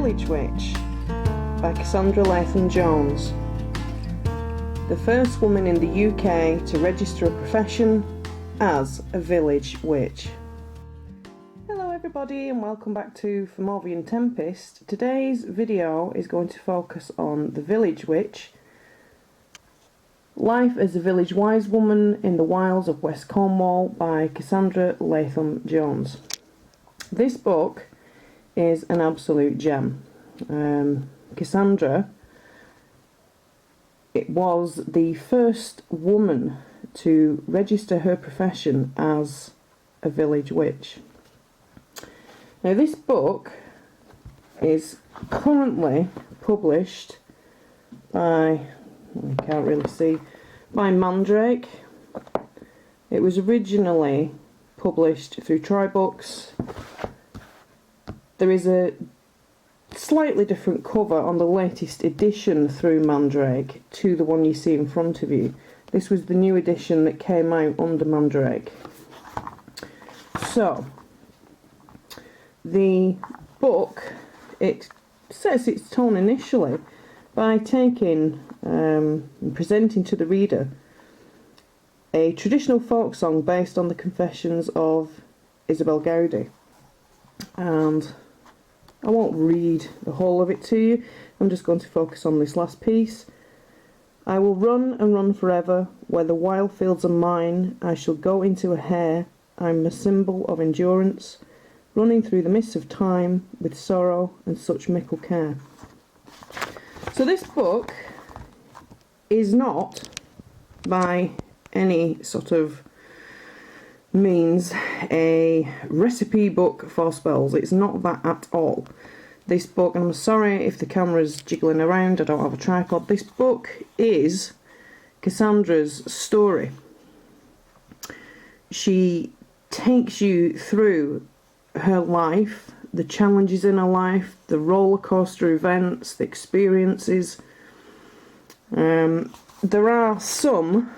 Village Witch by Cassandra Latham-Jones. The first woman in the UK to register a profession as a village witch. Hello everybody and welcome back to Fomorian Tempest. Today's video is going to focus on the village witch, Life as a Village Wisewoman in the Wilds of West Cornwall by Cassandra Latham-Jones. This book is an absolute gem. Cassandra was the first woman to register her profession as a village witch. Now this book is currently published by, you can't really see, by Mandrake. It was originally published through Try Books. There is a slightly different cover on the latest edition through Mandrake to the one you see in front of you. This was the new edition that came out under Mandrake. So, the book, it sets its tone initially by taking and presenting to the reader a traditional folk song based on the confessions of Isabel Gowdy. And I won't read the whole of it to you, I'm just going to focus on this last piece. I will run and run forever, where the wild fields are mine, I shall go into a hare, I'm a symbol of endurance, running through the mists of time, with sorrow and such mickle care. So this book is not, by any sort of means, a recipe book for spells. It's not that at all. This book, and I'm sorry if the camera's jiggling around, I don't have a tripod, this book is Cassandra's story. She takes you through her life, the challenges in her life, the roller coaster events, the experiences. There are some,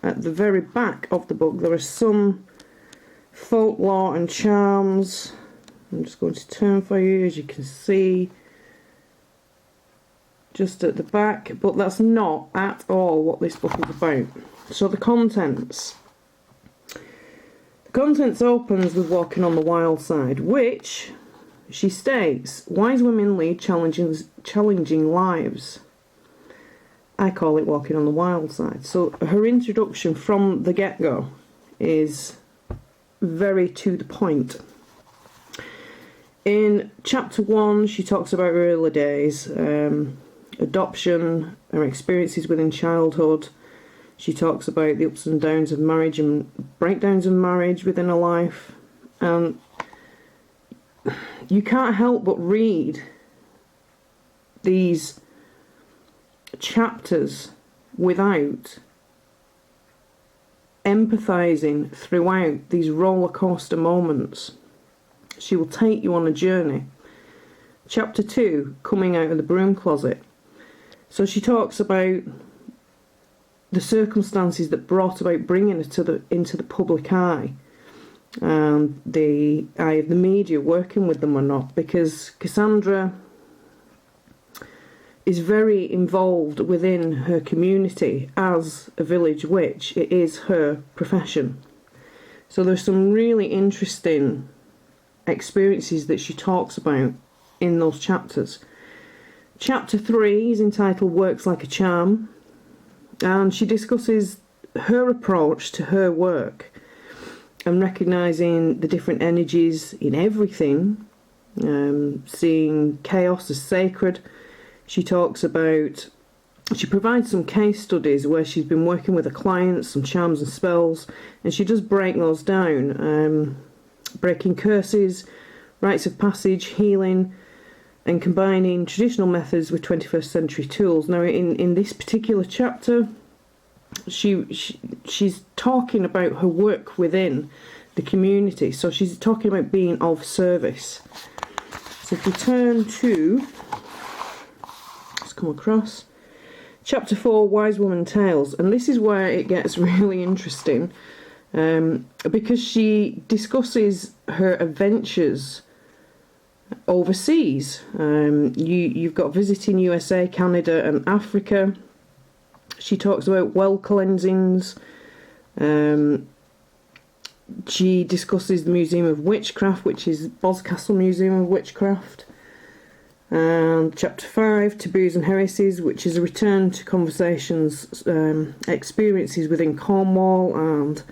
at the very back of the book, there are some folklore and charms. I'm just going to turn for you, as you can see, just at the back, but that's not at all what this book is about. So the contents. The contents opens with Walking on the Wild Side, which, she states, wise women lead challenging lives. I call it Walking on the Wild Side. So her introduction from the get-go is very to the point. In chapter 1 she talks about her early days, adoption, her experiences within childhood. She talks about the ups and downs of marriage and breakdowns of marriage within her life. And you can't help but read these chapters without empathizing throughout these roller coaster moments. She will take you on a journey. Chapter 2, Coming Out of the Broom Closet. So she talks about the circumstances that brought about bringing her into the public eye, and the eye of the media working with them or not, because Cassandra is very involved within her community as a village witch. It is her profession. So there's some really interesting experiences that she talks about in those chapters. Chapter 3 is entitled Works Like a Charm, and she discusses her approach to her work and recognising the different energies in everything, seeing chaos as sacred. She provides some case studies where she's been working with her clients, some charms and spells, and she does break those down, breaking curses, rites of passage, healing, and combining traditional methods with 21st century tools. Now in this particular chapter, she's talking about her work within the community, so she's talking about being of service. So if we turn to, let's come across, chapter 4, Wisewoman Tales, and this is where it gets really interesting, because she discusses her adventures overseas. You've got visiting USA, Canada and Africa. She talks about well cleansings. She discusses the Museum of Witchcraft, which is Boscastle Museum of Witchcraft. And chapter 5, Taboos and Heresies, which is a return to conversations, experiences within Cornwall, and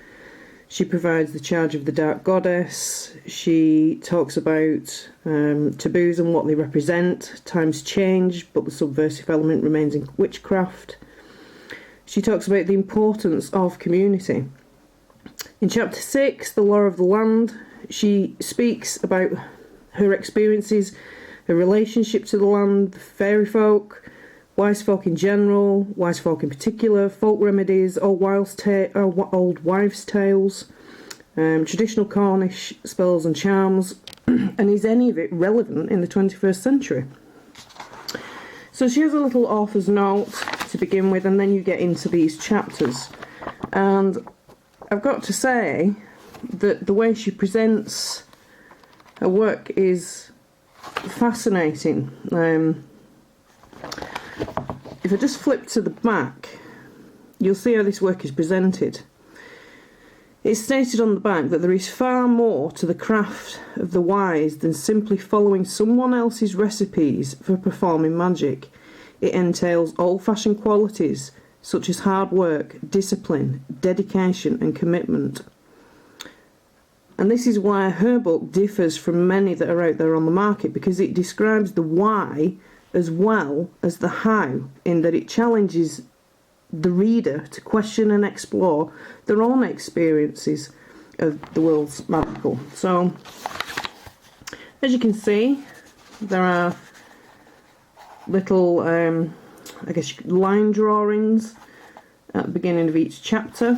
she provides the charge of the Dark Goddess. She talks about taboos and what they represent. Times change, but the subversive element remains in witchcraft. She talks about the importance of community. In chapter 6, The Law of the Land, she speaks about her experiences, her relationship to the land, the fairy folk, wise folk in general, wise folk in particular, folk remedies, old wives' tales, traditional Cornish spells and charms, and is any of it relevant in the 21st century? So she has a little author's note to begin with, and then you get into these chapters. And I've got to say that the way she presents her work is fascinating. If I just flip to the back, you'll see how this work is presented. It's stated on the back that there is far more to the craft of the wise than simply following someone else's recipes for performing magic. It entails old-fashioned qualities such as hard work, discipline, dedication and commitment. And this is why her book differs from many that are out there on the market, because it describes the why as well as the how, in that it challenges the reader to question and explore their own experiences of the world's magical. So, as you can see, there are little, I guess, line drawings at the beginning of each chapter.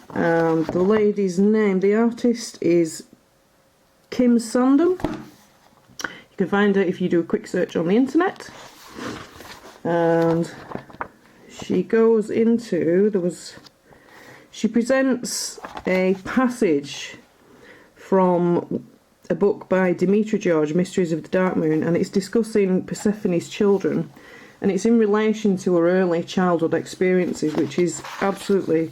The lady's name, the artist, is Kim Sandham. You can find her if you do a quick search on the internet. And she goes into, she presents a passage from a book by Demetra George, Mysteries of the Dark Moon, and it's discussing Persephone's children, and it's in relation to her early childhood experiences, which is absolutely,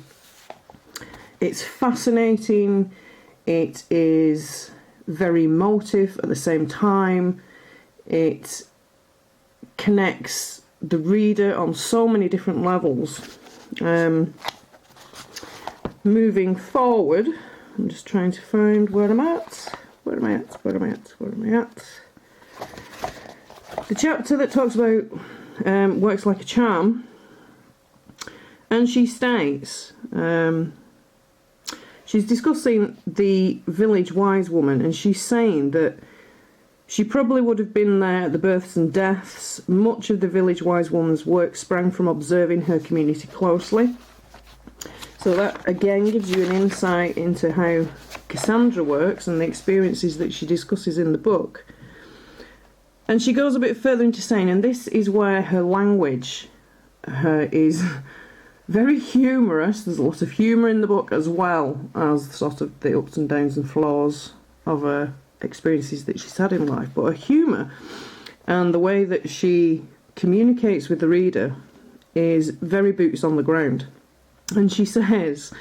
it's fascinating, it is very emotive at the same time, it connects the reader on so many different levels. Moving forward, I'm just trying to find where I'm at. Where am I at? The chapter that talks about works like a charm, and she states, she's discussing the village Wisewoman, and she's saying that she probably would have been there at the births and deaths. Much of the village Wisewoman's work sprang from observing her community closely. So that again gives you an insight into how Cassandra works and the experiences that she discusses in the book. And she goes a bit further into saying, and this is where her language is very humorous. There's a lot of humour in the book, as well as sort of the ups and downs and flaws of her experiences that she's had in life. But her humour and the way that she communicates with the reader is very boots on the ground. And she says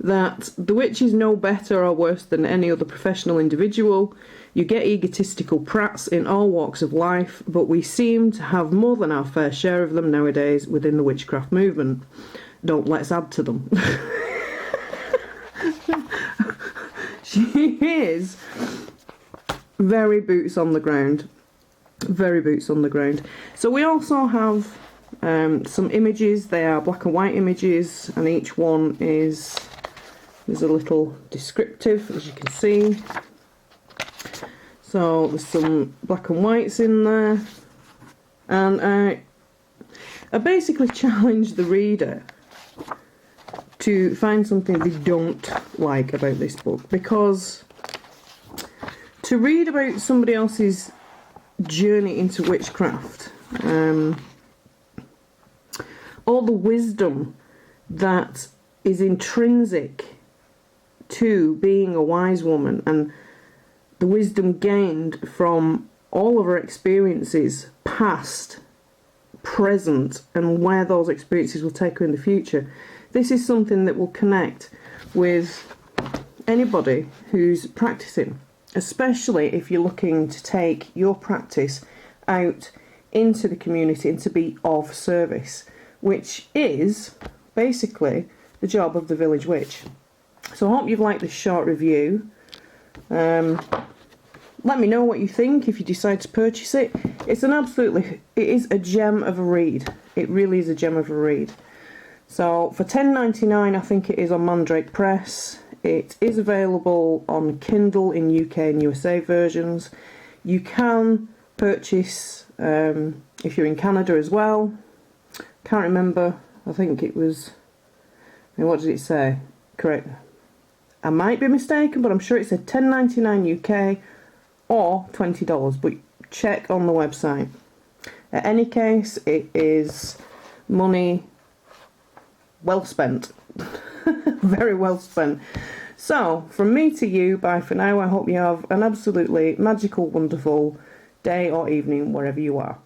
that the witch is no better or worse than any other professional individual. You get egotistical prats in all walks of life, but we seem to have more than our fair share of them nowadays within the witchcraft movement. Don't let's add to them. She is very boots on the ground. Very boots on the ground. So we also have some images. They are black and white images, and each one is, there's a little descriptive, as you can see. So there's some black and whites in there, and I basically challenge the reader to find something they don't like about this book, because to read about somebody else's journey into witchcraft, all the wisdom that is intrinsic to being a wise woman, and the wisdom gained from all of our experiences, past, present, and where those experiences will take her in the future. This is something that will connect with anybody who's practicing, especially if you're looking to take your practice out into the community and to be of service, which is basically the job of the village witch. So I hope you've liked this short review. Let me know what you think if you decide to purchase it. It is a gem of a read. It really is a gem of a read. So for $10.99, I think it is on Mandrake Press. It is available on Kindle in UK and USA versions. You can purchase if you're in Canada as well. Can't remember. I think it was. What did it say? Correct. I might be mistaken, but I'm sure it said $10.99 UK or $20. But check on the website. In any case, it is money well spent. Very well spent. So, from me to you, bye for now. I hope you have an absolutely magical, wonderful day or evening wherever you are.